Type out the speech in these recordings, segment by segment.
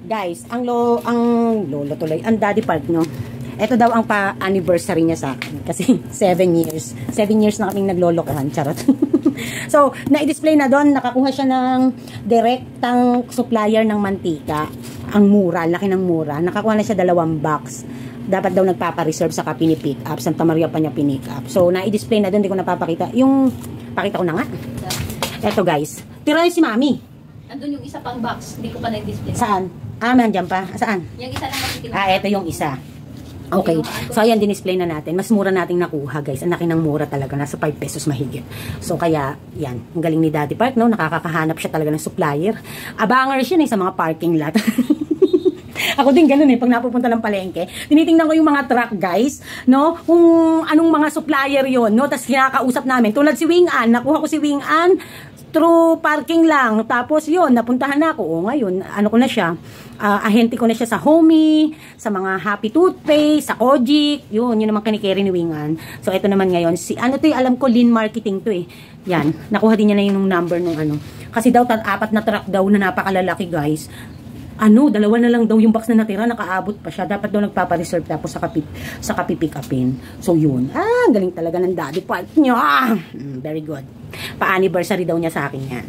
Guys, ang lolo tuloy, ang daddy park, no? Ito daw ang pa-anniversary niya sa akin. Kasi 7 years. 7 years na kaming naglolokohan. Charot. So, na-display na doon. Nakakuha siya ng direktang supplier ng mantika. Ang mura. Laki ng mura. Nakakuha na siya 2 box. Dapat daw nagpapa-reserve sa pini-pick up. Santa Maria pa niya pinick up. So, na-display na doon. Hindi ko napapakita. Yung, pakita ko na nga. Ito guys. Tira si Mami. Andun yung isa pang box. Hindi ko pa na-display. Saan? Nandiyan pa. Saan? Yung isa lang kasi ito yung isa. Okay. So, ayan, din-display na natin. Mas mura nating nakuha, guys. Ang laki ng mura talaga. Nasa 5 pesos mahigit. So, kaya, yan. Ang galing ni Daddy Park, no? Nakakahanap siya talaga ng supplier. Abangers yun, sa mga parking lot. Ako din ganun pag napupunta ng palengke. Tinitingnan ko yung mga truck, guys, no? Kung anong mga supplier yon, no? Tapos kinakausap namin. Tulad si Wing An. Nakuha ko si Wing An through parking lang. Tapos yun, napuntahan na ako. O ngayon, ano ko na siya, ahente ko na siya sa Homey, sa mga Happy Toothpaste, sa Kojic, yun naman kinikerry ni Wingan. So, ito naman ngayon, ano to alam ko, lean marketing to Yan, nakuha din niya na yung number nung ano. Kasi daw, 4 na truck daw na napakalalaki, guys. 2 na lang daw yung box na natira, nakaabot pa siya. Dapat daw nagpapa-reserve tapos sa kapipick upin. So, yun. Galing talaga ng Daddy Park niya. Very good. Pa-anniversary daw niya sa akin yan.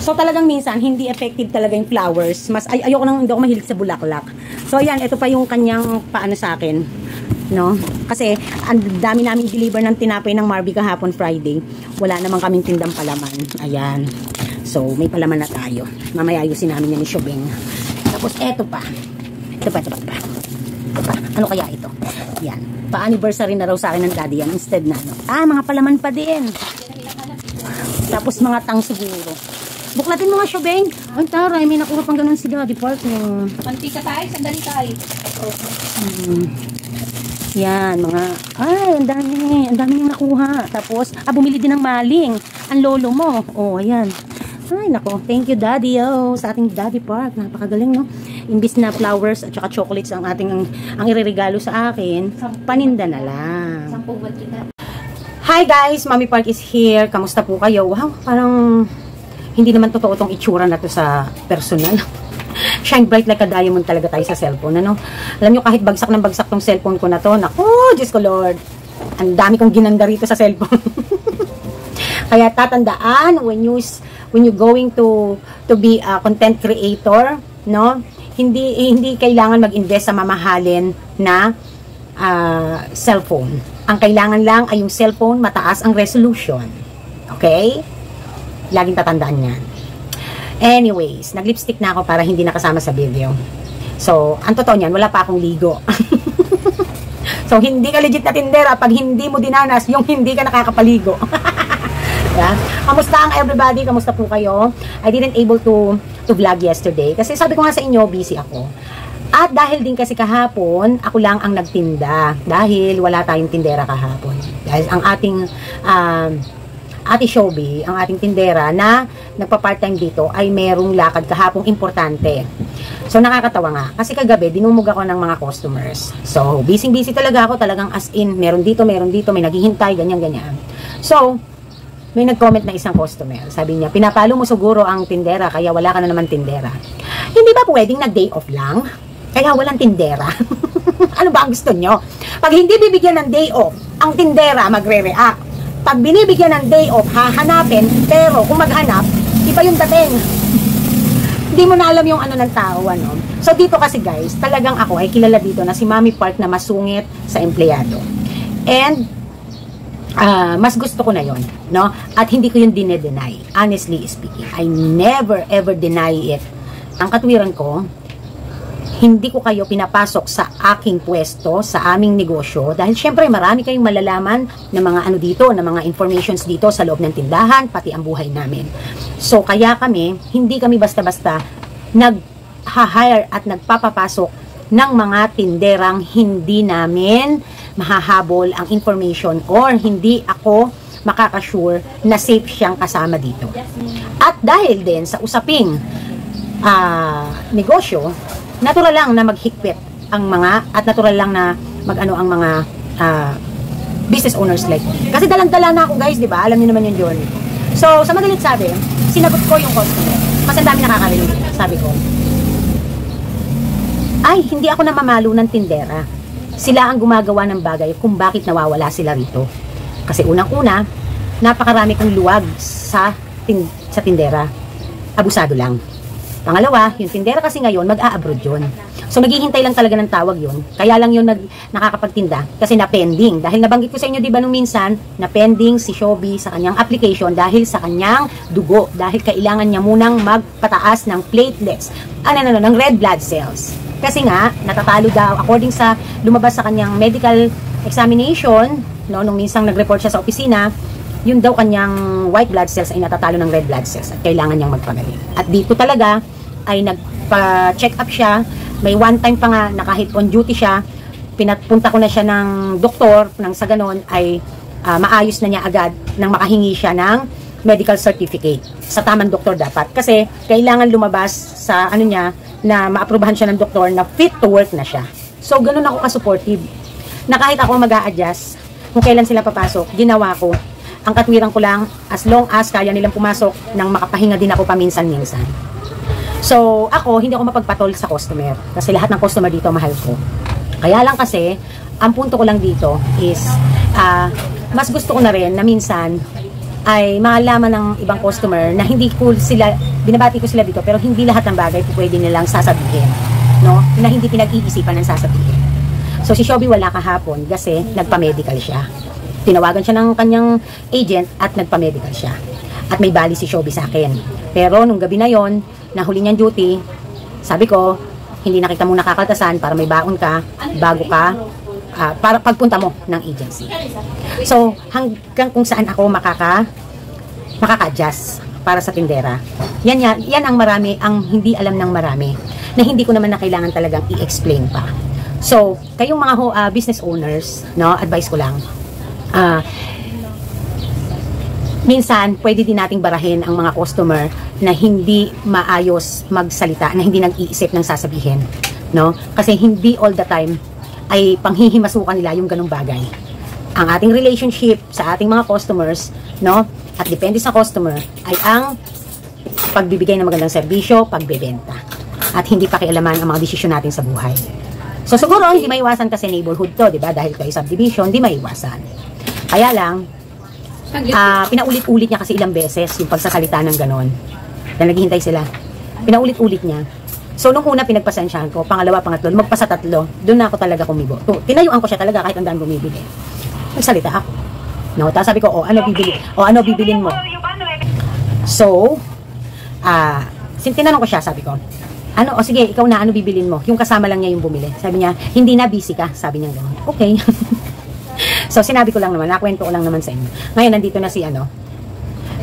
So, talagang minsan, hindi effective talaga yung flowers. Mas, ayoko nang, hindi ako mahilig sa bulaklak. So, ayan, ito pa yung kanyang paano sa akin. No? Kasi, ang dami namin deliver ng tinapay ng Marby kahapon Friday. Wala naman kaming tindang palaman. Ayan. So, may palaman na tayo. Mamaya ayusin namin yan ni Shubing. Tapos, eto pa. Ito pa. Ano kaya ito? Yan. Pa-anniversary na raw sa akin ng daddy yan. Instead na, mga palaman pa din. Tapos, mga tang siguro. Buklatin mo nga, Shubeng. Ay, taray. May nakuha pang ganun si Daddy Park. Mantika tayo. Sandali tayo. Yan, mga... ang dami. Ang dami yung nakuha. Tapos, bumili din ng maling. Ang lolo mo. Ayan. Ay, nako. Thank you, Daddy. Sa ating Daddy Park. Napakagaling, no? Imbis na flowers at saka chocolates ang ireregalo sa akin, paninda na lang. Hi, guys. Mommy Park is here. Kamusta po kayo? Wow, parang hindi naman totoo itong itsura na to sa personal. Shine bright like a diamond talaga tayo sa cellphone, ano? Alam nyo, kahit bagsak ng bagsak tong cellphone ko na to, naku, Diyos ko Lord. Ang dami kong ginanda rito sa cellphone. Kaya tatandaan, when you going to be a content creator, no? Hindi kailangan mag-invest sa mamahalin na cellphone. Ang kailangan lang ay yung cellphone, mataas ang resolution. Okay? Laging tatandaan yan. Anyways, nag-lipstick na ako para hindi nakasama sa video. So, ang totoo niyan, wala pa akong ligo. So, hindi ka legit na tindera pag hindi mo dinanas yung hindi ka nakakapaligo. Yeah. Kamusta ang everybody? Kamusta po kayo? I didn't able to vlog yesterday kasi sabi ko nga sa inyo, busy ako. At dahil din kasi kahapon, ako lang ang nagtinda dahil wala tayong tindera kahapon. Dahil ang ating Ate Shobi, ang ating tindera na nagpa-part-time dito ay merong lakad kahapong importante. So nakakatawa nga kasi kagabi dinumog ako ng mga customers. So busy talaga ako, talagang as in meron dito, may naghihintay, ganyan. So may nag-comment na isang customer. Sabi niya, pinapalo mo siguro ang tindera kaya wala ka na naman tindera. Hindi ba pwedeng nag-day off lang? Kaya walang tindera. Ano ba ang gusto nyo? Pag hindi bibigyan ng day off, ang tindera magre-react. Pag binibigyan ng day off, hahanapin, pero kung maghanap, iba yung dating. Hindi mo na alam yung ano ng tao, ano. So dito kasi guys, talagang ako ay kilala dito na si Mommy Park na masungit sa empleyado. And mas gusto ko na yon, no? At hindi ko yun dine-deny. Honestly speaking, I never ever deny it. Ang katwiran ko, hindi ko kayo pinapasok sa aking pwesto, sa aming negosyo, dahil syempre marami kayong malalaman na mga ano dito, na mga informations dito sa loob ng tindahan, pati ang buhay namin. So, kaya hindi kami basta-basta nag-hire at nagpapapasok ng mga tinderang hindi namin mahahabol ang information or hindi ako makakasure na safe siyang kasama dito. At dahil din sa usaping negosyo, natural lang na maghigpit ang mga, at natural lang na mag-ano ang mga business owners like. Kasi dalang-dala na ako guys, di ba? Alam niyo naman yun. So, sa madalit sabi, sinagot ko yung customer. Kasi ang dami nakakarinig, sabi ko. Ay, hindi ako namamalo ng tindera. Sila ang gumagawa ng bagay kung bakit nawawala sila rito. Kasi unang-una, napakarami kong luwag sa tindera. Abusado lang. Pangalawa, yung tindera kasi ngayon, mag-a-abroad yun. So, naghihintay lang talaga ng tawag yun. Kaya lang yun nakakapagtinda kasi na-pending. Dahil nabanggit ko sa inyo, di ba, nung minsan, na-pending si Shobby sa kanyang application dahil sa kanyang dugo. Dahil kailangan niya munang magpataas ng platelets. Ng red blood cells. Kasi nga, natatalo daw, according sa lumabas sa kanyang medical examination, no, nung minsang nag-report siya sa opisina, yun daw kanyang white blood cells ay natatalo ng red blood cells at kailangan niyang magpagaling. At dito talaga ay nagpa-check up siya. May one time pa nga na kahit on duty siya, pinapunta ko na siya ng doktor nang sa ganon ay maayos na niya agad nang makahingi siya ng medical certificate. Sa tamang doktor dapat. Kasi kailangan lumabas sa ano niya na maaprubahan siya ng doktor na fit to work na siya. So ganon ako ka-supportive. Na kahit ako mag-a-adjust kung kailan sila papasok, ginawa ko. Ang katwiran ko lang, as long as kaya nilang pumasok, nang makapahinga din ako paminsan-minsan. So, ako, hindi ako mapagpatol sa customer. Kasi lahat ng customer dito, mahal ko. Kaya lang kasi, ang punto ko lang dito is, mas gusto ko na rin na minsan, ay malaman ng ibang customer na hindi ko sila, binabati ko sila dito, pero hindi lahat ng bagay po pwede nilang sasabihin. No? Na hindi pinag-iisipan ng sasabihin. So, si Shobby wala kahapon kasi nagpa-medical siya. Tinawagan siya ng kanyang agent at nagpa-medical siya. At may bali si Shobby sa akin. Pero nung gabi na yon, nahuli niyang duty, sabi ko, hindi na kita muna kakaltasan para may baon ka bago ka, para pagpunta mo ng agency. So, hanggang kung saan ako makaka-adjust para sa tindera. Yan ang marami, ang hindi alam ng marami, na hindi ko naman na kailangan talagang i-explain pa. So, kayong mga business owners, no, advice ko lang, minsan, pwede din nating barahin ang mga customer na hindi maayos magsalita, na hindi nag-iisip ng sasabihin, no? Kasi hindi all the time ay panghihimasukan nila yung ganung bagay. Ang ating relationship sa ating mga customers, no? At depende sa customer, ay ang pagbibigay ng magandang serbisyo, pagbebenta. At hindi pakialaman ang mga desisyon natin sa buhay. So, siguro, hindi maiwasan kasi neighborhood to, di ba? Dahil kayo subdivision, hindi maiwasan. Kaya lang, pinaulit-ulit niya kasi ilang beses yung pagsasalita ng ganon. Na naghihintay sila. Pinaulit-ulit niya. So, nung una pinagpasensyahan ko, pangalawa, pangatlo, magpasa tatlo, doon na ako talaga kumibo. Tinayuan ko siya talaga kahit ang daan bumibili. Nagsalita ako. No, tapos sabi ko, ano bibili? Ano bibilin mo? So, tinanong ko siya, sabi ko, sige, ikaw na, ano bibilin mo? Yung kasama lang niya yung bumili. Sabi niya, hindi na, busy ka. Sabi niya gano'n. Okay. So, sinabi ko lang naman, nakwento ko lang naman sa inyo. Ngayon,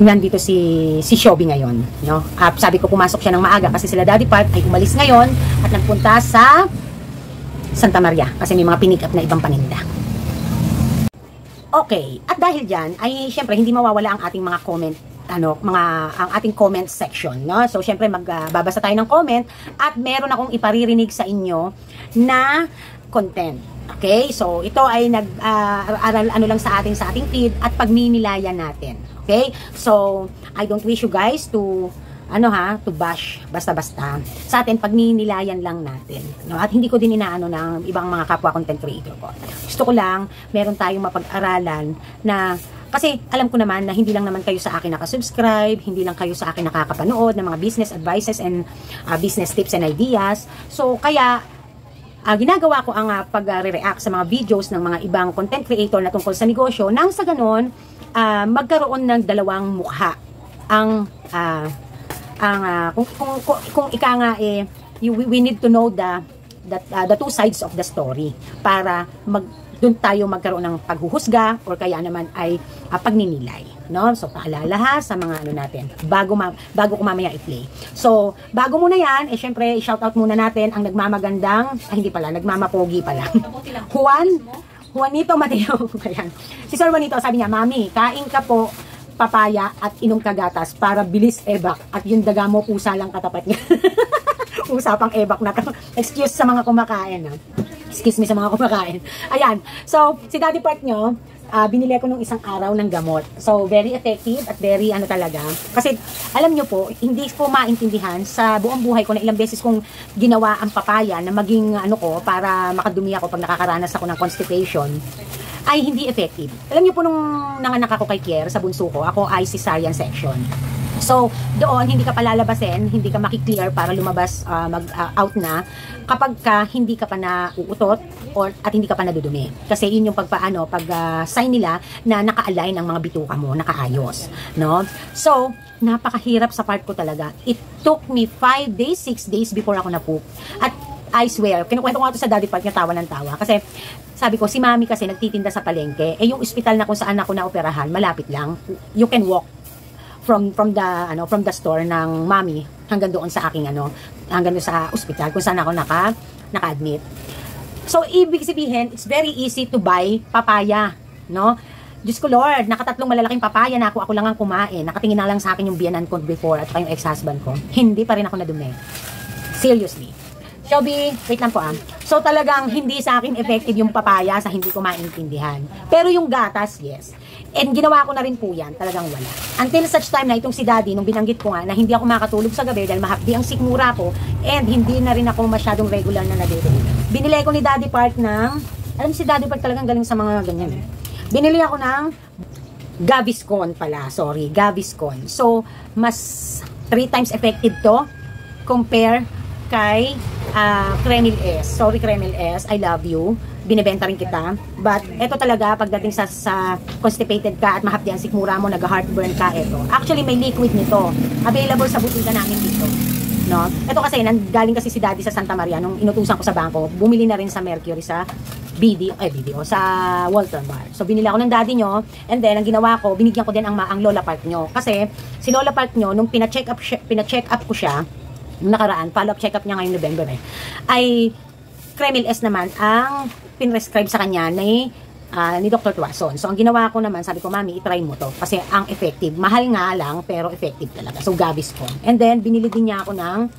nandito si Shobby ngayon. No? Sabi ko, pumasok siya ng maaga kasi sila Daddy Park ay umalis ngayon at nagpunta sa Santa Maria kasi may mga pinick up na ibang paninda. Okay, at dahil dyan, ay syempre, hindi mawawala ang ating mga comment, ang ating comment section, no? So, syempre, magbabasa tayo ng comment at meron akong iparirinig sa inyo na content. Okay, so ito ay nag-aral lang sa ating feed at pagminilayan natin. Okay, so I don't wish you guys to to bash basta-basta. Sa atin pagminilayan lang natin, no? At hindi ko din inaano ng ibang mga kapwa content creator ko. Gusto ko lang meron tayong mapag-aralan na kasi alam ko naman na hindi lang naman kayo sa akin nakasubscribe, hindi lang kayo sa akin nakakapanood ng mga business advices and business tips and ideas. So kaya ginagawa ko ang pag-react sa mga videos ng mga ibang content creator na tungkol sa negosyo nang sa ganon magkaroon ng dalawang mukha kung ika nga we need to know the two sides of the story para doon tayo magkaroon ng paghuhusga or kaya naman ay pagninilay, no? So paalala sa mga natin bago ko mamaya i-play. So bago muna yan, syempre i-shoutout muna natin ang nagmamagandang, nagmamapogi pala. Juanito Mateo. Ayan. Si Sir Juanito, sabi niya, Mami, kain ka po papaya at inom ka gatas para bilis ebak at yung daga mo pusa lang katapat niya. Usapang ebak na to. Excuse sa mga kumakain. Excuse me sa mga kumakain. Ayan. So, si Daddy Park nyo, binili ko nung isang araw ng gamot. So, very effective at very ano talaga. Kasi, alam nyo po, hindi ko maintindihan sa buong buhay ko na ilang beses kong ginawa ang papaya na maging ano ko, para makadumi ako pag nakakaranas ako ng constipation, ay hindi effective. Alam nyo po nung nanganak ako kay Kier sa bunso ko, ako ay cesarean section. So, doon, hindi ka palalabasin, hindi ka makiklear para lumabas, out na, kapag ka hindi ka pa nauutot at hindi ka pa nadudumi. Kasi yun yung sign nila na naka-align ang mga bituka mo, nakaayos. No? So, napakahirap sa part ko talaga. It took me 5 days, 6 days before ako na-poop. At I swear, kinukwento ko nga ito sa daddy part niya, tawa ng tawa. Kasi, sabi ko, si mami kasi nagtitinda sa palengke. Yung ospital na kung saan ako na-operahan, malapit lang. You can walk from the store ng mami hanggang doon sa aking hanggang doon sa ospital kung saan ako naka-admit. So ibig sabihin, it's very easy to buy papaya, no? Diyos ko Lord, nakatatlong malalaking papaya na ako lang ang kumain. Nakatingin na lang sa akin yung biyanan ko before at yung ex-husband ko. Hindi pa rin ako nadumi. Seriously. Shelby, wait lang po So talagang hindi sa akin effective yung papaya sa hindi ko maintindihan. Pero yung gatas, yes. And ginawa ko na rin po yan, talagang wala. Until such time na itong si Daddy, nung binanggit ko nga na hindi ako makatulog sa gabi dahil mahapdi ang sikmura ko and hindi na rin ako masyadong regular na nadito. Binili ko ni Daddy Park ng, alam si Daddy Park talagang galing sa mga ganyan. Binili ako ng Gaviscon pala, Gaviscon. So, mas 3 times effective to compare kay Kremil S. Sorry Kremil S, I love you. Binibenta rin kita. But ito talaga, pagdating sa constipated ka at mahapdi ang sikmura mo, nag-heartburn ka, ito. Actually, may liquid nito. Available sa butika namin dito. No? Ito kasi, galing kasi si Daddy sa Santa Maria, nung inutusan ko sa bangko, bumili na rin sa Mercury sa sa Walter Bar. So, binili ako ng Daddy nyo, and then, ang ginawa ko, binigyan ko din ang Lola Park nyo. Kasi, si Lola Park nyo, nung pina-check up ko siya, nung nakaraan, follow-up check-up niya ngayong November ay Kremil S naman ang pinrescribe sa kanya ni Dr. Tuason. So, ang ginawa ko naman, sabi ko, Mami, itry mo to. Kasi ang effective. Mahal nga lang, pero effective talaga. So, Gaviscon. And then, binili din niya ako ng,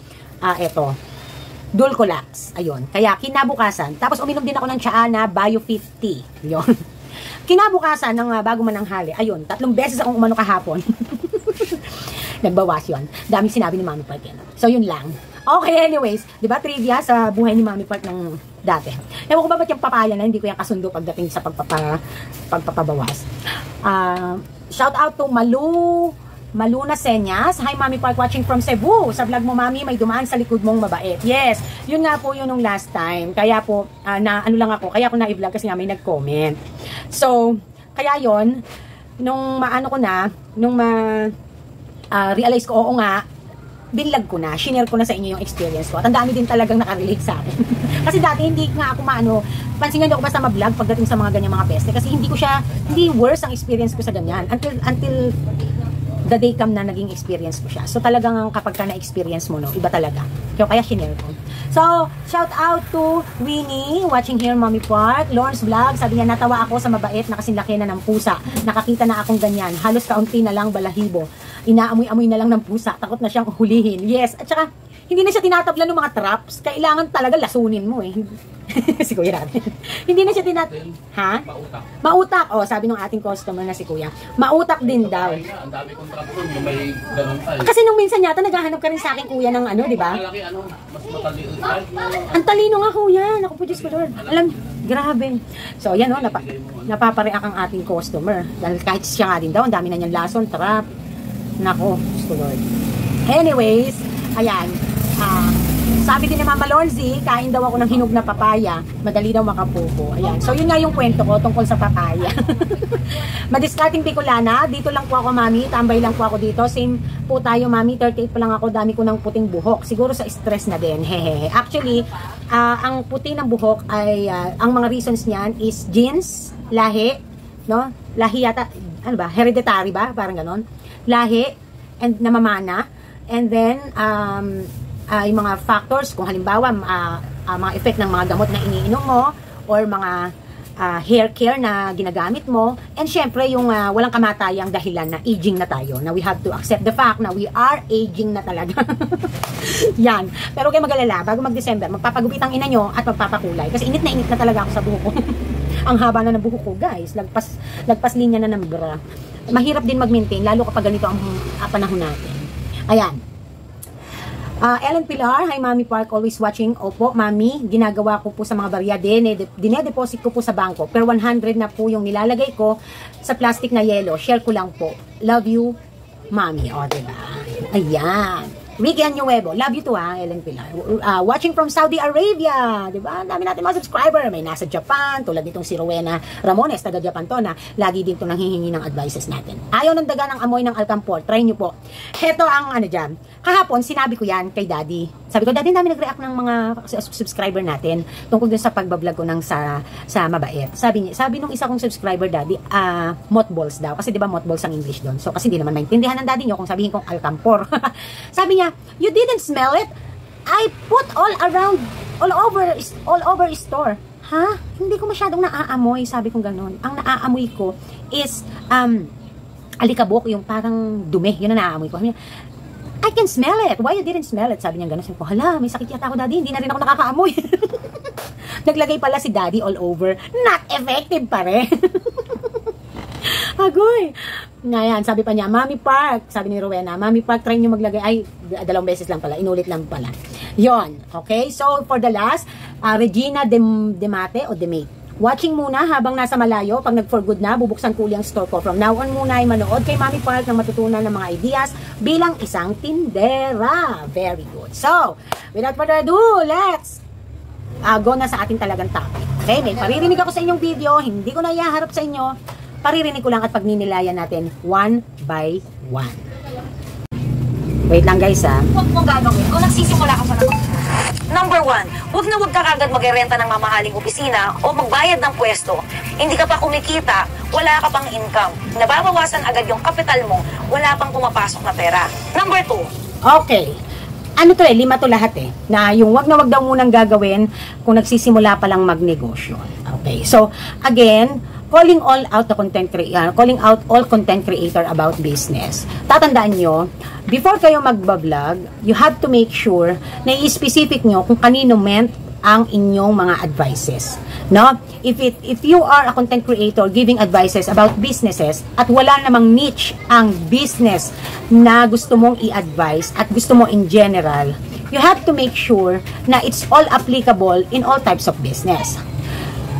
Dulcolax. Ayun. Kaya, kinabukasan. Tapos, uminom din ako ng tsaa na Biofit tea. Yun. Kinabukasan, bago mananghali. Ayun, 3 beses akong umano kahapon. Nagbawas yun. Daming sinabi ni Mami Park yan. So, yun lang. Okay, anyways. Diba, trivia sa buhay ni Mami Park ng dati. Ewan ko ba ba't yung papaya na hindi ko yung kasundo pagdating sa pagpapabawas. Shout out to Maluna Senyas. Hi, Mami Park, watching from Cebu. Sa vlog mo, Mami, may dumaan sa likod mong mabait. Yes, yun nga po yun nung last time. Kaya po, kaya ako na-i-vlog kasi nga may nag-comment. So, kaya yun, nung realize ko, oo nga, binlag ko na, shinare ko na sa inyo yung experience ko. At ang dami din talagang nakarelate sa akin. Kasi dati hindi nga ako pansin nga ako basta ma-vlog pagdating sa mga ganyang mga peste. Kasi hindi worse ang experience ko sa ganyan. Until the day come na naging experience ko siya. So talagang kapag ka na-experience mo, no, iba talaga. Kaya shinare ko. So, shout out to Winnie, watching here, Mommy Park. Lawrence Vlog, sabi niya, natawa ako sa mabait na kasinlaki na ng pusa. Nakakita na akong ganyan. Halos kaunti na lang balahibo. Inaamoy-amoy na lang ng pusa. Takot na siyang hulihin. Yes, at saka, hindi na siya tinatablan ng mga traps. Kailangan talaga lasunin mo eh. Si Kuya natin. Hindi na siya Ha? Mautak. Mautak. Oh, sabi ng ating customer na si Kuya. Mautak din daw. Ang dami kong trap doon, may ganun tayo. Kasi nung minsan yata, naghahanap ka rin sa akin, Kuya, ng di ba? Malaki, mas matalino. Ang talino nga, Kuya. Naku po, Diyos ko, Lord. Alam, grabe. So, yan napapareak ang ating customer. Dahil kahit siya nga din daw, ang dami na niyang lason, trap. Naku, Diyos ko, Lord. Anyways, ayan. Sabi din ni Mama Lorzi, kain daw ako ng hinog na papaya. Madali daw makapupo. Ayan. So, yun nga yung kwento ko tungkol sa papaya. Madiscarding Bicolana. Dito lang po ako, Mami. Tambay lang po ako dito. Same po tayo, Mami. 38 pa lang ako. Dami ko ng puting buhok. Siguro sa stress na din. Hehehe. Actually, ang puti ng buhok ay, ang mga reasons niyan is genes, lahi, no? Lahi yata, hereditary ba? Parang ganon. Lahi, and namamana. And then, yung mga factors, kung halimbawa mga effect ng mga gamot na iniinom mo or mga hair care na ginagamit mo, and syempre yung walang kamatayang dahilan na aging na tayo, na we have to accept the fact na we are aging na talaga. Yan. Pero kayo mag-alala, bago mag-December, magpapagupit ang ina nyo at magpapakulay kasi init na talaga ako sa buhok ko. Ang haba na ng buhok ko, guys. Lagpas linya na ng bra. Mahirap din mag-maintain, lalo kapag ganito ang panahon natin. Ayan. Ellen Pilar, hi Mami Park, always watching. Opo, Mami, ginagawa ko po sa mga barya din. Dinedeposit ko po sa bangko. Pero 100 na po yung nilalagay ko sa plastic na yelo. Share ko lang po. Love you, Mami. O, diba? Ayan. Ricky Anuevo, love you too ha, Ellen Pilar. Watching from Saudi Arabia, di ba? Dami natin mga subscriber. May nasa Japan, tulad nitong si Rowena Ramones, taga Japan to na lagi din to nanghihingi ng advices natin. Ayaw ng daga ng amoy ng Alcampor, try nyo po. Heto ang ano dyan. Kahapon, sinabi ko yan kay Daddy. Sabi ko, Daddy, dami nag-react ng mga subscriber natin tungkol dun sa pagbablog ko ng sa mabait. Sabi nung isa kong subscriber, Daddy, mothballs daw. Kasi di ba mothballs ang English doon. So kasi hindi naman maintindihan ng Daddy nyo kung sabihin kong Alcampor. Sabi niya, you didn't smell it? I put all over store. Ha? Hindi ko masyadong naaamoy. Sabi kong ganun. Ang naaamoy ko is alikabok, yung parang dumi. Yun ang naaamoy ko. I can smell it. Why you didn't smell it? Sabi niya ganun. Sabi ko, hala, may sakit yata ako, Daddy. Hindi na rin ako nakakaamoy. Naglagay pala si Daddy all over. Not effective pa rin. Agoy. Ngayon, sabi pa niya, Mami Park, sabi ni Rowena, Mami Park, try nyo maglagay. Ay, 2 beses lang pala. Inulit lang pala. Yon. Okay? So, for the last, Regina Demate o Demate. Watching muna habang nasa malayo. Pag nag-for good na, bubuksan ko uli ang store ko. From now on muna ay manood kay Mami Park na matutunan ng mga ideas bilang isang tindera. Very good. So, without further ado, let's go na sa ating talagang topic. Okay? May paririnig ako sa inyong video. Hindi ko na ihaharap sa inyo. Paririnig ko lang at pagninilayan natin one by one. Wait lang guys ha. Huwag mong gagawin kung nagsisimula ka pa ng Number 1, huwag na huwag ka kagad magrerenta ng mamahaling opisina o magbayad ng pwesto. Hindi ka pa kumikita, wala ka pang income. Nababawasan agad yung kapital mo, wala pang pumapasok na pera. Number 2. Okay. Ano to 5 to lahat na yung wag na wag daw munang gagawin kung nagsisimula pa lang magnegosyo. Okay. So, again, calling out all content creator about business. Tatandaan nyo, before kayo magbablog, you have to make sure na i-specific nyo kung kanino meant ang inyong mga advices. No? If you are a content creator giving advices about businesses at wala namang niche ang business na gusto mong i-advise at gusto mo in general, you have to make sure na it's all applicable in all types of business.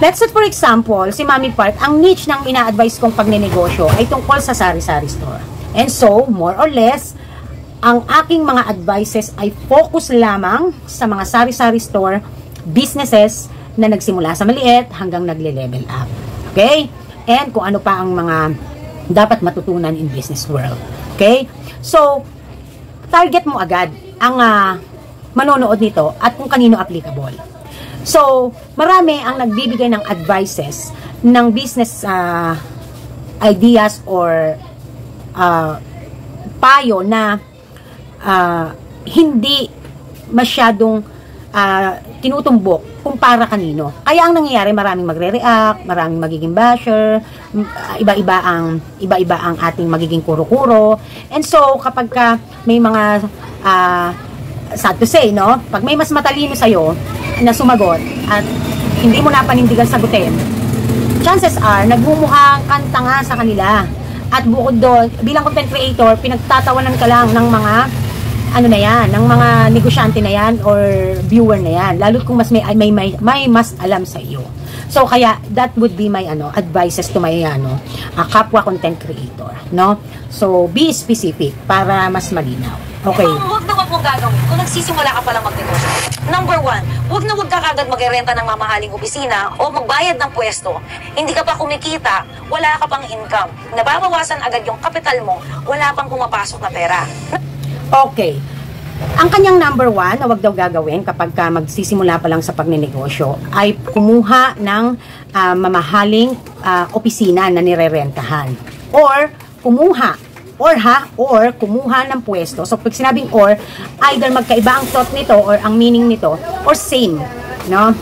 Let's say for example, si Mami Park, ang niche ng ina-advise kong pagnenegosyo ay tungkol sa sari-sari store. And so, more or less, ang aking mga advices ay focus lamang sa mga sari-sari store businesses na nagsimula sa maliit hanggang nagle-level up. Okay? And kung ano pa ang mga dapat matutunan in business world. Okay? So, target mo agad ang manonood nito at kung kanino applicable. So, marami ang nagbibigay ng advices ng business ideas or payo na hindi masyadong tinutumbok kung para kanino. Kaya ang nangyayari, maraming magre-react, maraming magiging basher, iba-iba ang ating magiging kuro-kuro. And so, kapag may mga sad to say, no? Pag may mas matalino sa'yo na sumagot at hindi mo na panindigan sagutin, chances are, nagmumukhang kanta nga sa kanila. At bukod doon, bilang content creator, pinagtatawanan ka lang ng mga ng mga negosyante na yan or viewer na yan. Lalo kung mas may mas alam sa iyo. So, kaya, that would be my advices to my kapwa content creator. No? So, be specific para mas malinaw. Okay. Huwag na huwag mong gagawin kung nagsisimula ka pa lang magnegosyo. Number 1, huwag na huwag ka kagad magrerenta ng mamahaling opisina o magbayad ng pwesto. Hindi ka pa kumikita, wala ka pang income. Nababawasan agad yung kapital mo, wala pang pumapasok na pera. Okay. Ang kanyang number 1 na wag daw gagawin kapag magsisimula pa lang sa pagnenegosyo ay kumuha ng mamahaling opisina na nirerentahan. Or kumuha ng pwesto. So, pag sinabing or, either magkaiba ang thought nito or ang meaning nito or same. No?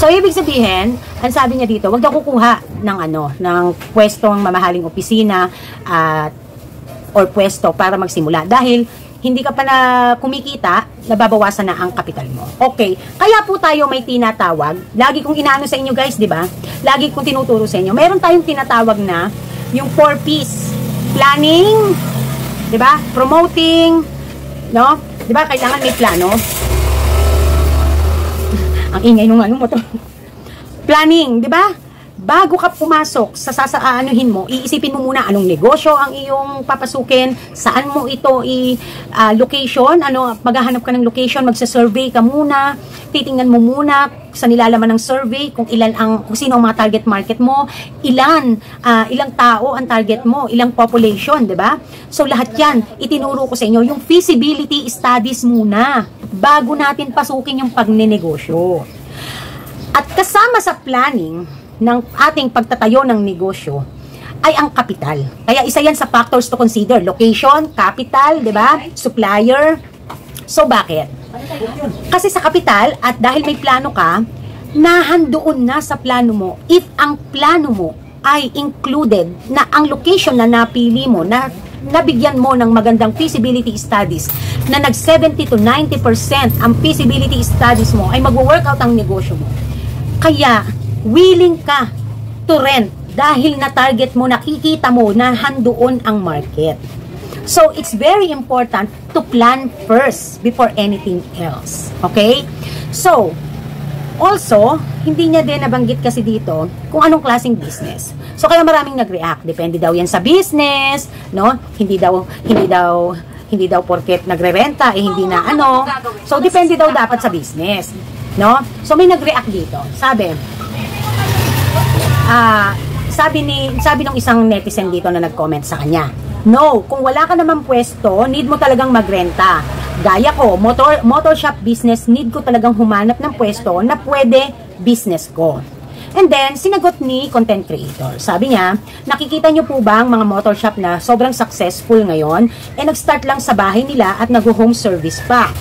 So, ibig sabihin, ang sabi niya dito, wag daw kukuha ng pwestong mamahaling opisina or pwesto para magsimula. Dahil, hindi ka pa na kumikita, nababawasan na ang kapital mo. Okay, kaya po tayo may tinatawag, lagi kong inaano sa inyo guys, di ba? Lagi kong tinuturo sa inyo. Meron tayong tinatawag na yung 4Ps. Planning, di ba? Promoting, no? Di ba? Kailangan may plano. Ang ingay nung ano mo to. Planning, di ba? Bago ka pumasok sa sasaanuhin mo, iisipin mo muna anong negosyo ang iyong papasukin, saan mo ito location, maghahanap ka ng location, magsa-survey ka muna, titingnan mo muna sa nilalaman ng survey kung sino ang mga target market mo, ilang tao ang target mo, ilang population, 'di ba? So lahat 'yan itinuro ko sa inyo, yung feasibility studies muna bago natin pasukin yung pagnenegosyo. At kasama sa planning ng ating pagtatayo ng negosyo ay ang kapital. Kaya isa yan sa factors to consider. Location, capital, di ba? Supplier. So, bakit? Kasi sa kapital, at dahil may plano ka, nahandoon na sa plano mo, if ang plano mo ay included na ang location na napili mo, na nabigyan mo ng magandang feasibility studies, na nag 70 to 90% ang feasibility studies mo, ay mag-workout ang negosyo mo. Kaya, willing ka to rent dahil na-target mo, nakikita mo na handoon ang market. So, it's very important to plan first before anything else. Okay? So, also, hindi niya din nabanggit kasi dito kung anong klaseng business. So, kaya maraming nag-react. Depende daw yan sa business, no? Hindi daw porket nagre-renta, hindi na ano. So, depende daw dapat sa business. No? So, may nag-react dito. Sabi ng isang netizen dito na nag-comment sa kanya, no, kung wala ka naman pwesto, need mo talagang magrenta. Gaya ko, motor shop business, need ko talagang humanap ng pwesto na pwede business ko. And then, sinagot ni content creator. Sabi niya, nakikita niyo po ba ang mga motor shop na sobrang successful ngayon? Nag-start lang sa bahay nila at nag-home service pa.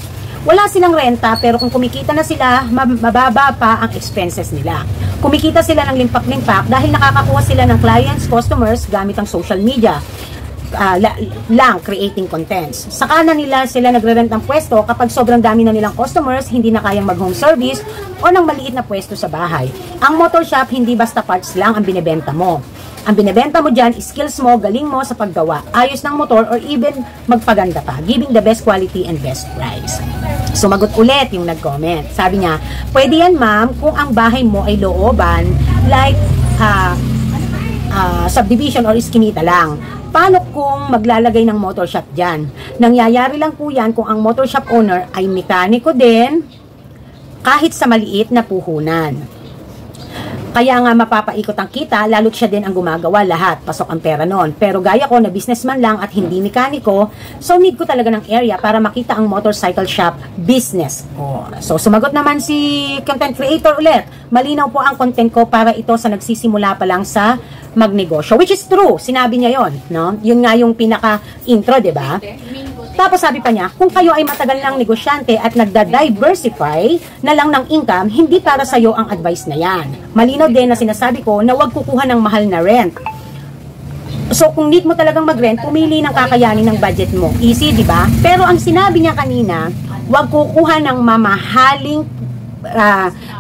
Wala silang renta, pero kung kumikita na sila, mababa pa ang expenses nila. Kumikita sila ng limpak-limpak dahil nakakakuha sila ng clients, customers, gamit ang social media. Creating contents. Saka na nila sila nagre-rent ng pwesto kapag sobrang dami na nilang customers, hindi na kayang mag-home service o ng maliit na pwesto sa bahay. Ang motor shop, hindi basta parts lang ang binebenta mo. Ang binebenta mo dyan, skills mo, galing mo sa paggawa, ayos ng motor, or even magpaganda pa, giving the best quality and best price. Sumagot ulit yung nag-comment. Sabi niya, pwede yan ma'am kung ang bahay mo ay looban, like subdivision or iskinita lang. Paano kung maglalagay ng motor shop dyan? Nangyayari lang po yan kung ang motor shop owner ay mekaniko din, kahit sa maliit na puhunan. Kaya nga mapapaikot ang kita, lalo't siya din ang gumagawa lahat. Pasok ang pera noon. Pero gaya ko na businessman lang at hindi mekaniko, so need ko talaga ng area para makita ang motorcycle shop business ko. So sumagot naman si content creator ulit. Malinaw po ang content ko para ito sa nagsisimula pa lang sa magnegosyo. Which is true. Sinabi niya yon, no? Yun nga yung pinaka-intro, diba? Tapos sabi pa niya, kung kayo ay matagal ng negosyante at nagda-diversify na lang ng income, hindi para sa'yo ang advice na yan. Malinaw din na sinasabi ko na huwag kukuha ng mahal na rent. So kung need mo talagang mag-rent, pumili ng kakayanin ng budget mo. Easy, di ba? Pero ang sinabi niya kanina, huwag kukuha ng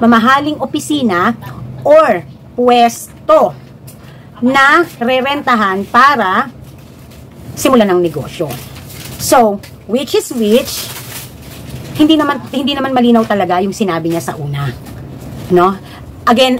mamahaling opisina or pwesto na rerentahan para simulan ng negosyo. So, which, hindi naman malinaw talaga yung sinabi niya sa una. No? Again,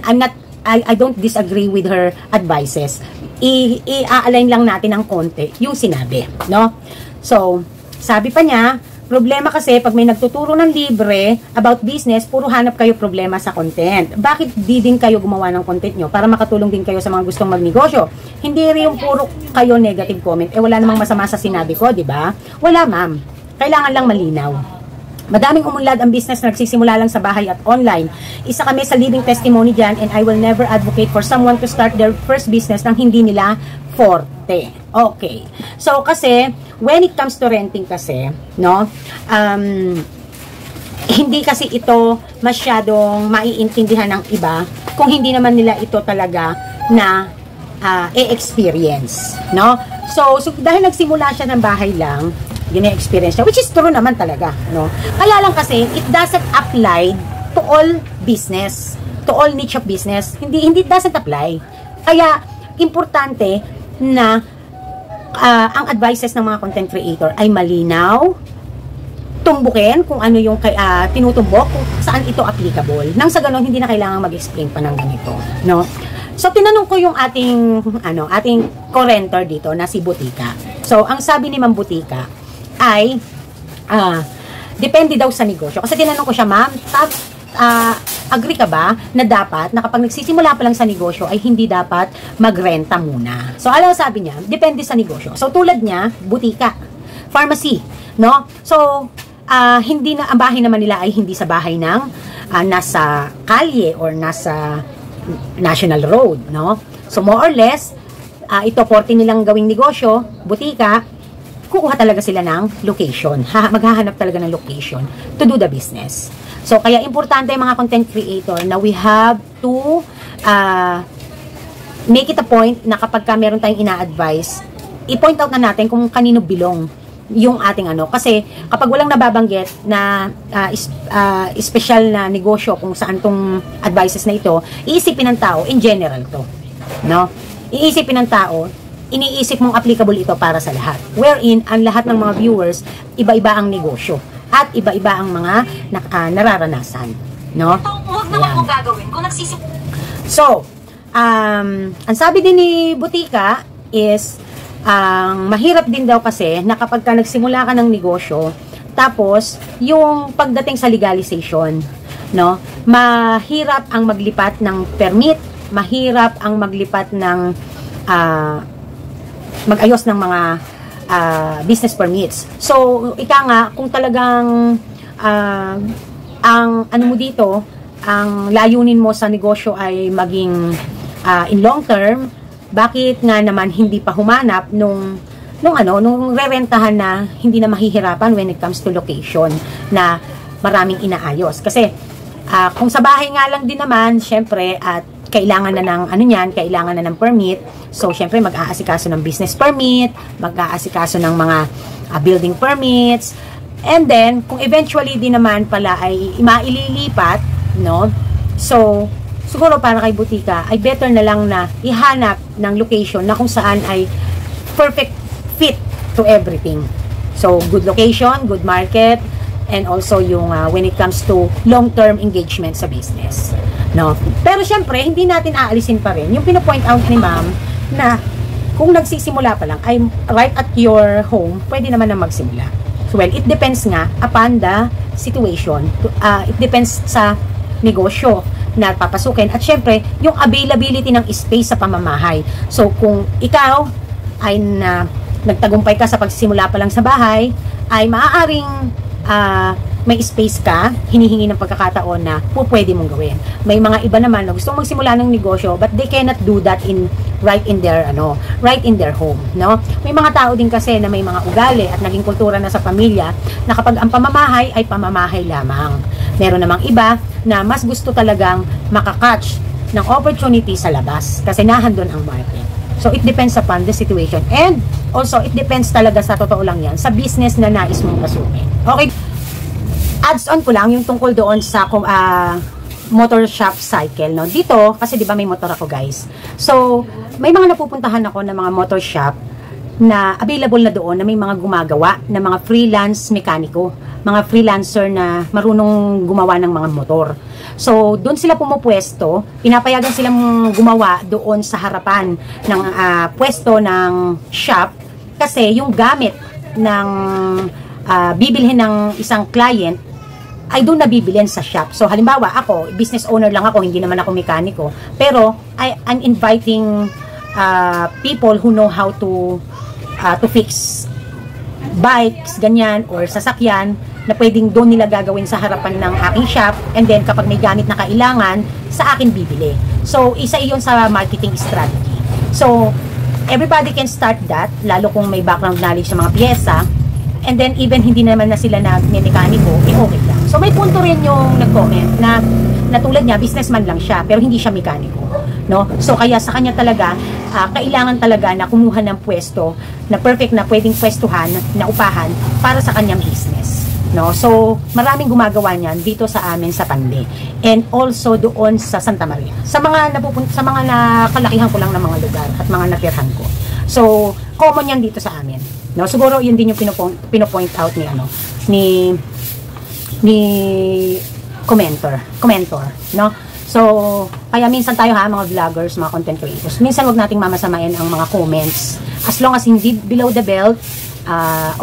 I don't disagree with her advices. I-align lang natin ng konti yung sinabi, no? So, sabi pa niya, problema kasi pag may nagtuturo ng libre about business, puro hanap kayo problema sa content. Bakit di din kayo gumawa ng content nyo para makatulong din kayo sa mga gustong magnegosyo? Hindi rin yung puro kayo negative comment. Wala namang masama sa sinabi ko, di ba? Wala, ma'am. Kailangan lang malinaw. Madaming umunlad ang business na nagsisimula lang sa bahay at online. Isa kami sa living testimony dyan, and I will never advocate for someone to start their first business nang hindi nila forte. Okay. So, kasi, when it comes to renting kasi, no, hindi kasi ito masyadong maiintindihan ng iba kung hindi naman nila ito talaga na e-experience, no? So, dahil nagsimula siya ng bahay lang, Yun yung experience niya, which is true naman talaga, no? Kaya lang kasi, it doesn't apply to all business, to all niche of business. Hindi doesn't apply. Kaya, importante na ang advices ng mga content creator ay malinaw, tumbukin kung ano yung tinutumbok, kung saan ito applicable. Nang sa ganun, hindi na kailangan mag-explain pa ng ganito, no? So, tinanong ko yung ating co-renter dito na si Butika. So, ang sabi ni Ma'am Butika ay, depende daw sa negosyo. Kasi tinanong ko siya, ma'am, agree ka ba na dapat, na kapag nagsisimula pa lang sa negosyo, ay hindi dapat magrenta muna? So, alam sabi niya, depende sa negosyo. So, tulad niya, butika, pharmacy, no? So, hindi na, ang bahay naman nila ay hindi sa bahay ng nasa kalye or nasa National Road, no? So, more or less, ito 40 nilang gawing negosyo, butika, kukuha talaga sila ng location. Maghahanap talaga ng location to do the business. So, kaya importante yung mga content creator na we have to make it a point na kapag meron tayong ina-advise, i-point out na natin kung kanino belong yung ating kasi kapag walang nababanggit na special na negosyo kung saan tong advices na ito, iisipin ng tao, in general to, no? Iisipin ng tao, iniisip mong applicable ito para sa lahat. Wherein, ang lahat ng mga viewers, iba-iba ang negosyo at iba-iba ang mga nararanasan, no? Huwag na huwag mo gagawin kung So, ang sabi din ni Butika is, mahirap din daw kasi na kapag nagsimula ka ng negosyo, tapos yung pagdating sa legalization, no, mahirap ang maglipat ng permit, mahirap ang maglipat ng mag-ayos ng mga business permits. So, ika nga, kung talagang ang ano mo dito, ang layunin mo sa negosyo ay maging in long term, bakit nga naman hindi pa humanap nung rerentahan na hindi na mahihirapan when it comes to location na maraming inaayos. Kasi kung sa bahay nga lang din naman, syempre at kailangan na ng kailangan na ng permit. So syempre mag-aasikaso ng business permit, mag-aasikaso ng mga building permits. And then kung eventually din naman pala ay maililipat, no? So siguro para kay Butika, ay better na lang na ihanap ng location na kung saan ay perfect fit to everything. So, good location, good market, and also yung when it comes to long-term engagement sa business. No? Pero syempre, hindi natin aalisin pa rin yung pinapoint out ni ma'am na kung nagsisimula pa lang, ay right at your home, pwede naman na magsimula. So, well, it depends nga upon the situation. It depends sa negosyo na papasukin at syempre yung availability ng space sa pamamahay. So kung ikaw ay nagtagumpay ka sa pagsisimula pa lang sa bahay, ay maaaring may space ka, hinihingi ng pagkakataon na pwede mong gawin. May mga iba naman na gustong magsimula ng negosyo but they cannot do that right in their home, no? May mga tao din kasi na may mga ugali at naging kultura na sa pamilya na kapag ang pamamahay ay pamamahay lamang. Meron namang iba na mas gusto talagang makakatch ng opportunity sa labas kasi nahandun ang market. So, it depends upon the situation. And, also, it depends talaga sa totoo lang yan, sa business na nais mong pasukin. Okay? Adds on ko lang yung tungkol doon sa motor shop cycle, no? Dito, kasi di ba may motor ako, guys. So, may mga napupuntahan ako ng mga motor shop na available na doon na may mga gumagawa na mga freelance mekaniko, mga freelancer na marunong gumawa ng mga motor. So, doon sila pumupwesto, pinapayagan silang gumawa doon sa harapan ng pwesto ng shop kasi yung gamit ng bibilhin ng isang client ay doon nabibilhin sa shop. So, halimbawa, ako, business owner lang ako, hindi naman ako mekaniko, pero I'm inviting people who know how to fix bikes, ganyan, or sasakyan na pwedeng doon nila gagawin sa harapan ng aking shop and then kapag may gamit na kailangan, sa akin bibili. So, isa iyon sa marketing strategy. So, everybody can start that, lalo kung may background knowledge sa mga pyesa, and then even hindi naman na sila nag-mekaniko, okay lang. So, may punto rin yung nag-comment na tulad niya, businessman lang siya, pero hindi siya mekaniko. no? So kaya sa kanya talaga kailangan talaga na kumuha ng pwesto na perfect na pwedeng pwestuhan na upahan para sa kanyang business, no? So maraming gumagawa niyan dito sa amin sa Pande and also doon sa Santa Maria, sa mga nakalakihan ko lang ng mga lugar at mga natirhan ko. So common yan dito sa amin, no? Siguro yun din yung pinopoint out ni commentor, no? So, kaya minsan tayo mga vloggers, mga content creators, minsan wag nating mamasamain ang mga comments. As long as hindi below the belt,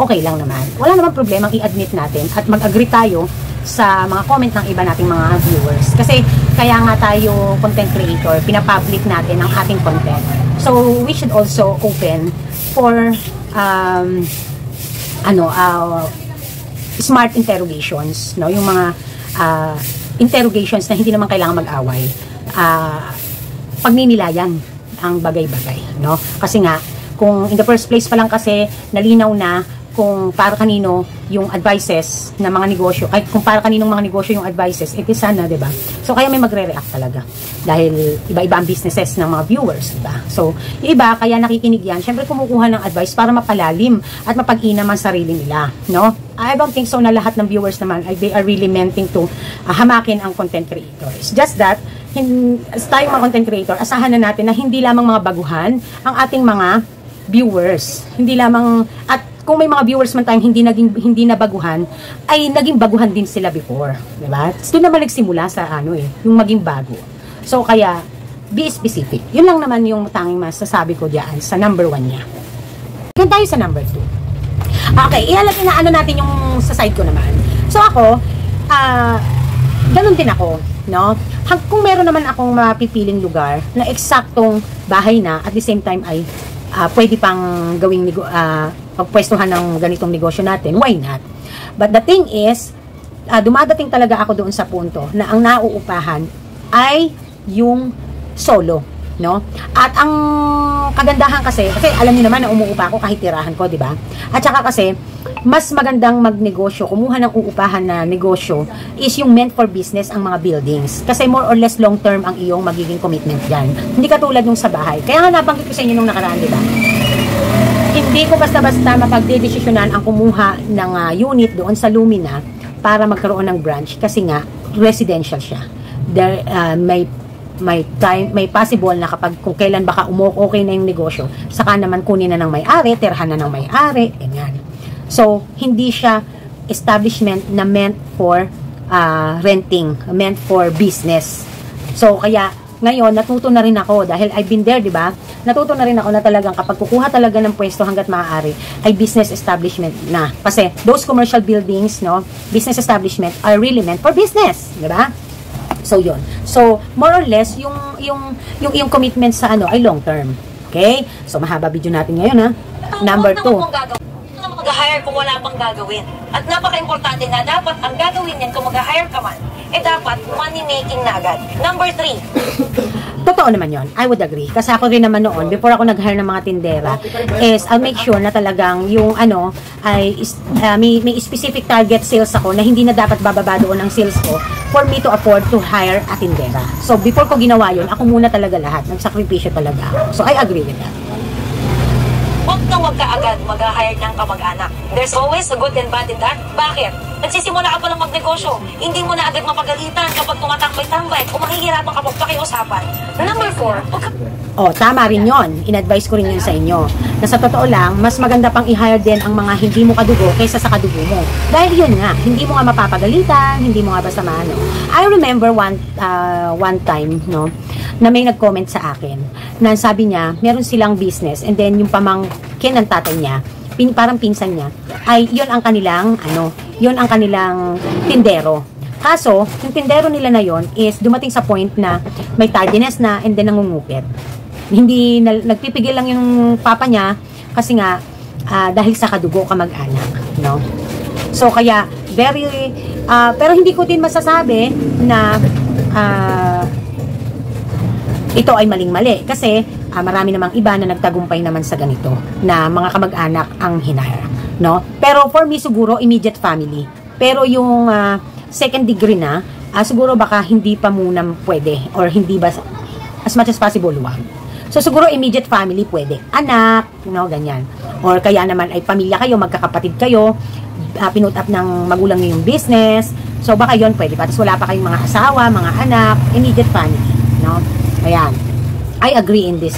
okay lang naman. Wala namang problema, i-admit natin at mag-agree tayo sa mga comment ng iba nating mga viewers. Kasi, kaya nga tayo content creator, pinapublic natin ang ating content. So, we should also open for, smart interrogations, no? Yung mga, interrogations na hindi naman kailangan mag-away, pagninilayan ang bagay-bagay, no? Kasi nga, kung in the first place pa lang kasi nalinaw na kung para kanino yung advices na mga negosyo, ay kung para kaninong mga negosyo yung advices, iti sana, diba? So, kaya may magre-react talaga. Dahil iba-iba ang businesses ng mga viewers, diba? So, yung iba, kaya nakikinig yan, syempre kumukuha ng advice para mapalalim at mapag-inam ang sarili nila, no? I don't think so na lahat ng viewers naman, they are really meaning to hamakin ang content creators. Just that, tayo mga content creator, asahan na natin na hindi lamang mga baguhan ang ating mga viewers. Hindi lamang, at kung may mga viewers man tayong hindi na baguhan, ay naging baguhan din sila before, di ba? Doon naman nagsimula sa yung maging bago. So kaya be specific. Yun lang naman yung tanging masasabi ko diyan sa number 1 niya. Kaya tayo sa number 2. Okay, ihalagin na natin yung sa side ko naman. So ako, ganun din ako, no? Kung meron naman akong mapipiling lugar na eksaktong bahay na at the same time ay pwede pang gawing pagpwestuhan ng ganitong negosyo natin, why not? But the thing is, dumadating talaga ako doon sa punto na ang nauupahan ay yung solo, no? At ang kagandahan kasi alam niyo naman na umuupa ako kahit tirahan ko, di ba? At saka kasi, mas magandang magnegosyo, kumuha ng uupahan na negosyo is yung meant for business ang mga buildings. Kasi more or less long term ang iyong magiging commitment dyan. Hindi katulad nung sa bahay. Kaya nga nabanggit ko sa inyo nung nakaraan, di ba? Hindi ko basta-basta mapagdedesisyonan ang kumuha ng unit doon sa Lumina para magkaroon ng branch kasi nga residential siya. There, may possible na kapag kung kailan baka okay na yung negosyo, saka naman kunin na ng may-ari, tirhan na ng may-ari, ganyan. So, hindi siya establishment na meant for renting, meant for business. So, kaya ngayon, natuto na rin ako dahil I've been there, di ba? Natuto na rin ako na talagang kapag kukuha talaga ng pwesto hanggat maaari, ay business establishment na. Kasi those commercial buildings, no, business establishment are really meant for business, di ba? So, yun. So, more or less, yung commitment sa ay long term. Okay? So, mahaba video natin ngayon, ha? Number 2. Mag-hire kung wala pang gagawin. At napaka-importante na dapat ang gagawin yan kung mag-hire ka man, dapat money-making na agad. Number 3. Totoo naman yon. I would agree. Kasi ako rin naman noon, before ako nag-hire ng mga tindera, is I'll make sure na talagang yung ay may specific target sales ako na hindi na dapat bababa doon ang sales ko for me to afford to hire a tindera. So, before ko ginawa yun, ako muna talaga lahat. Nagsakripisyo talaga ako. So, I agree with that. Huwag ka agad mag-hire ng kamag-anak. There's always a good and bad in that. Bakit? Nagsisimula ka palang magnegosyo. Hindi mo na agad mapagalitan kapag tumatambay-tambay o mahihirapan ka pagpakiusapan. Number 4, tama rin yon. In-advise ko rin yun sa inyo. Na sa totoo lang, mas maganda pang i-hire din ang mga hindi mo kadugo kaysa sa kadugo mo. Dahil yun nga, hindi mo nga mapapagalitan, hindi mo nga basta maano. I remember one time, no, na may nag-comment sa akin na sabi niya, meron silang business and then yung pamangkin ng tatay niya, parang pinsan niya, ay yun ang kanilang, yun ang kanilang tindero. Kaso, yung tindero nila na yun is dumating sa point na may tardiness na and then nangungukit. Hindi, nagpipigil lang yung papa niya kasi nga, dahil sa kadugo kamag-anak, no? So, kaya, pero hindi ko din masasabi na, ito ay maling-mali kasi marami namang iba na nagtagumpay naman sa ganito na mga kamag-anak ang hinire, no? Pero for me siguro immediate family. Pero yung second degree na siguro baka hindi pa muna pwede or hindi ba as much as possible, wag. So, siguro immediate family pwede. Anak, ganyan. Or kaya naman ay pamilya kayo, magkakapatid kayo, pinut up ng magulang niyo yung business. So, baka yon pwede pa. Tapos wala pa kayong mga asawa, mga anak, immediate family, no? Ayan. I agree in this,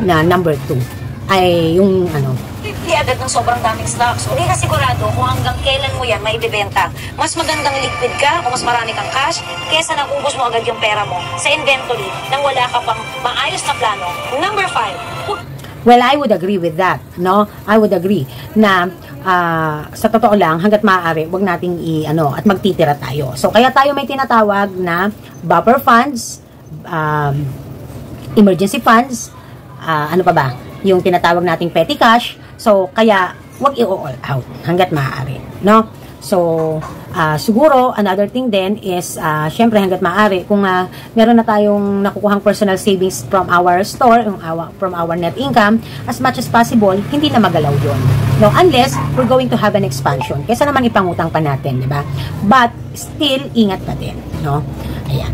na number 2. Ay, yung, Hindi agad ng sobrang daming stocks. Hindi ka sigurado kung hanggang kailan mo yan maibibenta. Mas magandang liquid ka o mas marami kang cash kesa naubos mo agad yung pera mo sa inventory nang wala ka pang maayos na plano. Number 5. Well, I would agree with that, no? I would agree na sa totoo lang, hanggat maaari, wag nating at magtitira tayo. So, kaya tayo may tinatawag na buffer funds, emergency funds, ano pa ba? Yung tinatawag nating petty cash. So, kaya, wag i-all out hanggat maaari, no? So, siguro, another thing din is, syempre, hanggat maaari, kung meron na tayong nakukuhang personal savings from our store, from our net income, as much as possible, hindi na magalaw yun. No? Unless, we're going to have an expansion. Kesa naman ipangutang pa natin, di ba? But, still, ingat pa din, no? Ayan.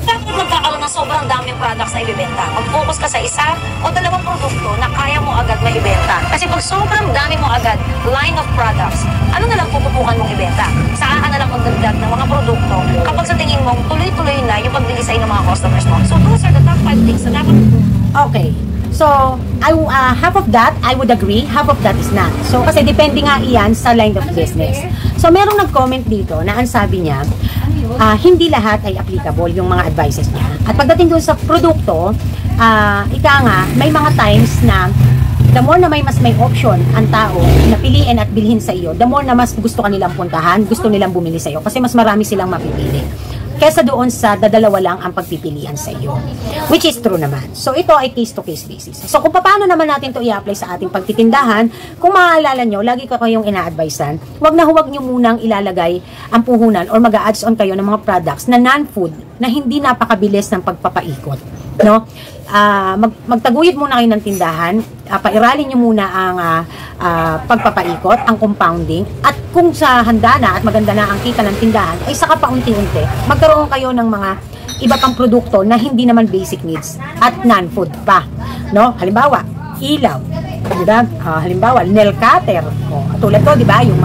Bakit magkakaroon ng sobrang daming products na ibibenta? Mag-focus ka sa isa o dalawang produkto na kaya mo agad maibenta. Kasi pag sobrang dami mo agad line of products, ano na lang pupupukan mong ibenta? Saan ka na lang magdagdag ng mga produkto kapag sa tingin mong tuloy-tuloy na yung pagbili sa'yo ng mga customers mo? So those are the top 5 things na dapat. Okay. So, half of that, I would agree. Half of that is not. So, kasi depende nga iyan sa line of business. So, merong nag-comment dito na ang sabi niya, hindi lahat ay applicable yung mga advices niya. At pagdating doon sa produkto, ika nga, may mga times na the more na mas may option ang tao na piliin at bilhin sa iyo, the more na mas gusto kanilang puntahan, gusto nilang bumili sa iyo kasi mas marami silang mapipili. Kesa doon sa dadalawa lang ang pagpipilian sa iyo. Which is true naman. So, ito ay case-to-case basis. So, kung paano naman natin ito i-apply sa ating pagtitindahan, kung maaalala nyo, lagi ko kayong ina-advisean, huwag nyo munang ilalagay ang puhunan or mag-a-adds on kayo ng mga products na non-food na hindi napakabilis ng pagpapaikot. No? Magtaguyod muna kayo ng tindahan, pairalin nyo muna ang pagpapaikot, ang compounding, at kung sa handa na at maganda na ang kita ng tindahan, ay saka paunti-unti, magkaroon kayo ng mga iba pang produkto na hindi naman basic needs at non-food pa. No? Halimbawa, ilaw. Diba? Halimbawa, nail cutter. Tulad ko, diba? Yung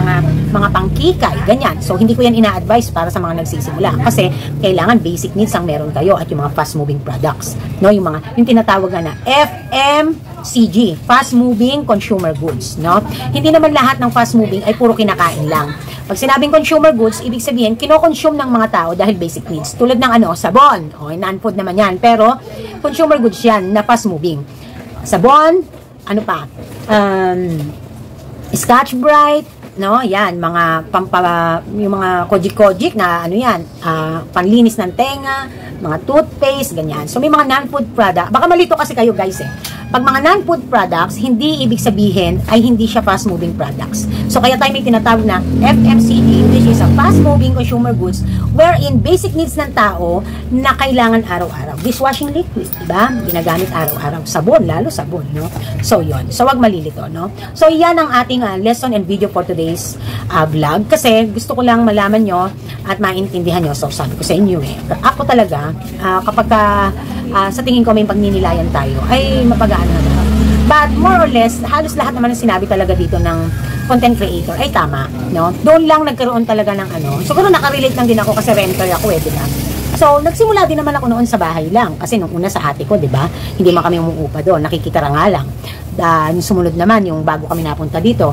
mga pangkikay, ganyan. So, hindi ko yan ina-advise para sa mga nagsisimula. Kasi, kailangan basic needs ang meron kayo at yung mga fast-moving products. No? Yung tinatawag na FMCG, fast-moving consumer goods. No? Hindi naman lahat ng fast-moving ay puro kinakain lang. Pag sinabing consumer goods, ibig sabihin, kino-consume ng mga tao dahil basic needs. Tulad ng sabon. Non-food naman yan. Pero, consumer goods yan na fast-moving. Sabon, ano pa? Scotch Brite, no? Yan, yung mga kojik-kojik na panlinis ng tenga, mga toothpaste, ganyan. So, may mga non-food product. Baka malito kasi kayo, guys, Pag mga non-food products, hindi ibig sabihin ay hindi siya fast-moving products. So, kaya tayo may tinatawag na FMCG, which is a fast-moving consumer goods, wherein basic needs ng tao na kailangan araw-araw. Dishwashing liquid, diba? Ginagamit araw-araw. Sabon, lalo sabon, no? So, yon. So, wag malilito, no? So, yan ang ating lesson and video for today's vlog. Kasi, gusto ko lang malaman nyo at maintindihan nyo. So, sabi ko sa inyo, ako talaga, kapag sa tingin ko may pagninilayan tayo, ay mapagaan na. But more or less, halos lahat naman ng sinabi talaga dito ng content creator ay tama, no? Doon lang nagkaroon talaga ng siguro nakarelate lang din ako kasi renter ako diba? So, nagsimula din naman ako noon sa bahay lang kasi nung una sa ate ko, diba? Hindi man kami umuupa doon, nakikitira nga lang. Yung sumunod naman, yung bago kami napunta dito,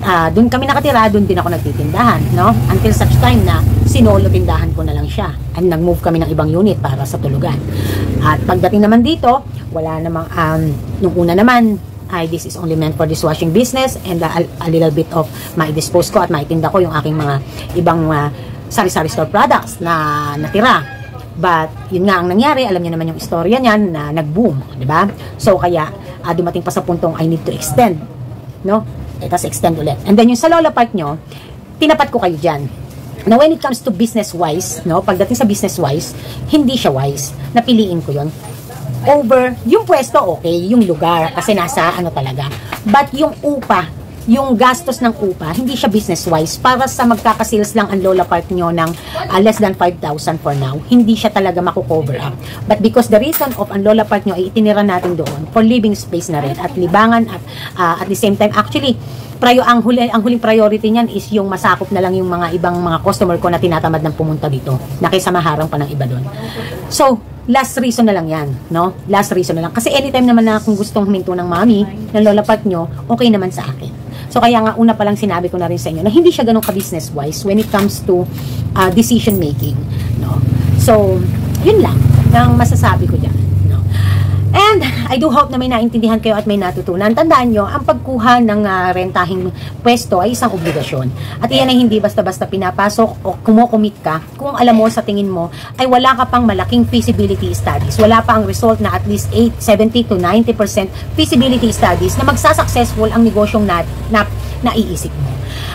doon kami nakatira, doon din ako nagtitindahan, no? Until such time na sinolo tindahan ko na lang siya. And nag-move kami ng ibang unit para sa tulugan. At pagdating naman dito, wala namang, nung una naman, this is only meant for dishwashing business and a little bit of mai-dispose ko at maitinda ko yung aking mga ibang sari-sari store products na natira. But, yun nga ang nangyari, alam niyo naman yung istorya niyan na nag-boom, di ba? So, kaya, dumating pa sa puntong I need to extend, no? Tapos extend ulit. And then, yung sa Lola Park nyo, tinapat ko kayo dyan. Now, when it comes to business-wise, no? Pagdating sa business-wise, hindi siya wise. Napiliin ko yun. Over, yung pwesto, okay, yung lugar, kasi nasa talaga. But yung upa, yung gastos ng upa, hindi siya business-wise. Para sa magkakasales lang ang Lola Park nyo ng less than 5,000 for now, hindi siya talaga makukover up. But because the reason of ang Lola Park nyo ay itinira natin doon for living space na rin at libangan at the same time, actually, ang huling priority niyan is yung masakop na lang yung mga ibang mga customer ko na tinatamad ng pumunta dito. Nakisamaharang pa ng iba doon. So, last reason na lang yan, no? Last reason na lang. Kasi anytime naman na kung gustong huminto ng mami, ng Lola Park nyo, okay naman sa akin. So, kaya nga, una pa lang sinabi ko na rin sa inyo na hindi siya ganun ka-business-wise when it comes to decision-making, no? So, yun lang ang masasabi ko dyan, no? And, I do hope na may naintindihan kayo at may natutunan. Tandaan nyo, ang pagkuha ng rentahing pwesto ay isang obligasyon. At iyan ay hindi basta-basta pinapasok o kumukumit ka kung alam mo sa tingin mo ay wala ka pang malaking feasibility studies. Wala pa ang result na at least 70 to 90% feasibility studies na magsasuccessful ang negosyong naiisip mo.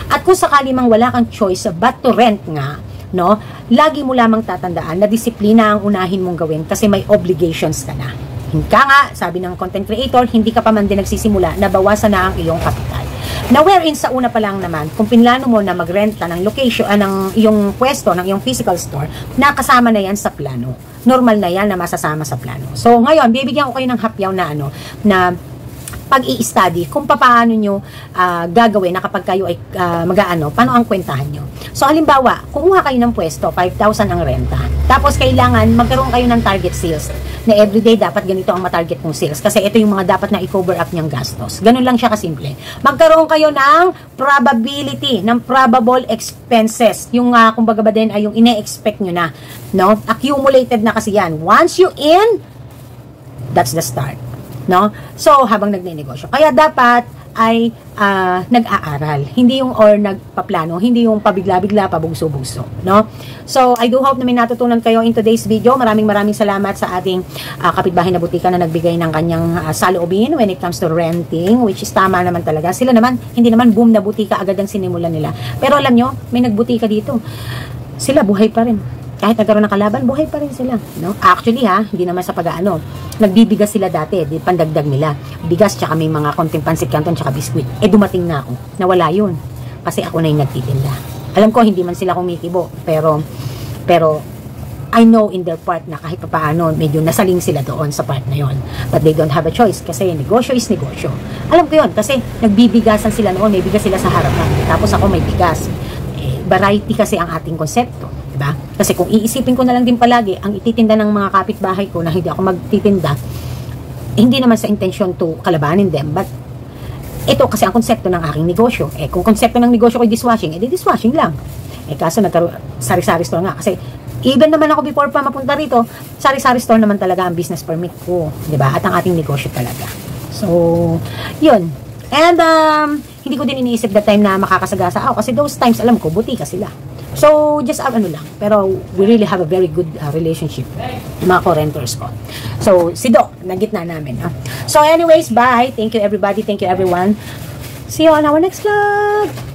At kung sakali mang wala kang choice but to rent nga, no, lagi mo lamang tatandaan na disiplina ang unahin mong gawin kasi may obligations ka na. Hinka nga, sabi ng content creator, hindi ka pa man din nagsisimula, nabawasan na ang iyong kapital. Na wherein sa una pa lang naman, kung pinlano mo na magrenta ng location, ng iyong pwesto, ng iyong physical store, nakasama na yan sa plano. Normal na yan na masasama sa plano. So ngayon, bibigyan ko kayo ng hapyaw na na pag-i-study kung paano nyo gagawin na kapag kayo ay paano ang kwentahan nyo. So, halimbawa, kumuha kayo ng pwesto, 5,000 ang renta. Tapos, kailangan magkaroon kayo ng target sales na everyday dapat ganito ang matarget mong sales. Kasi ito yung mga dapat na i-cover up niyang gastos. Ganun lang siya kasimple. Magkaroon kayo ng probability, ng probable expenses. Yung, kumbaga ba din, ay yung ine-expect nyo na. No? Accumulated na kasi yan. Once you in, that's the start. No? So, habang nagne-negosyo. Kaya dapat ay nag-aaral. Hindi yung or nagpaplano, hindi yung pabigla-bigla, pabugso-bugso. No? So, I do hope na may natutunan kayo in today's video. Maraming salamat sa ating kapitbahay na butika na nagbigay ng kanyang saloobin when it comes to renting, which is tama naman talaga. Sila naman, hindi naman boom na butika agad ang sinimulan nila. Pero alam nyo, may nagbutika dito. Sila buhay pa rin. Kahit nagkaroon ng kalaban, buhay pa rin sila. No? Actually hindi naman sa pag-ano. Nagbibigas sila dati, pandagdag nila. Bigas, tsaka may mga konting pansit canton, tsaka biskuit. Dumating na ako. Nawala yun. Kasi ako na yung nagtitinda. Alam ko, hindi man sila kumikibo. Pero, I know in their part na kahit paano, medyo nasaling sila doon sa part na yon. But they don't have a choice. Kasi negosyo is negosyo. Alam ko yun, kasi nagbibigasan sila noon. May bigas sila sa harapan. Tapos ako may bigas. Variety kasi ang ating konsepto. Diba? Kasi kung iisipin ko na lang din palagi ang ititinda ng mga kapitbahay ko na hindi ako magtitinda, hindi naman sa intention to kalabanin them, but ito kasi ang konsepto ng aking negosyo. Kung konsepto ng negosyo ko ay dishwashing, edi dishwashing lang. Kaso nagkaroon sari-sari store nga kasi even naman ako before pa mapunta rito, sari-sari store naman talaga ang business permit ko, 'di ba? At ang ating negosyo talaga. So, 'yun. And hindi ko din iniisip that time na makakasagasa ako kasi those times alam ko butika sila. So, just lang. Pero, we really have a very good relationship yung mga co-renters ko. So, si Doc, na gitna namin. So, anyways, bye. Thank you everybody. Thank you everyone. See you on our next vlog.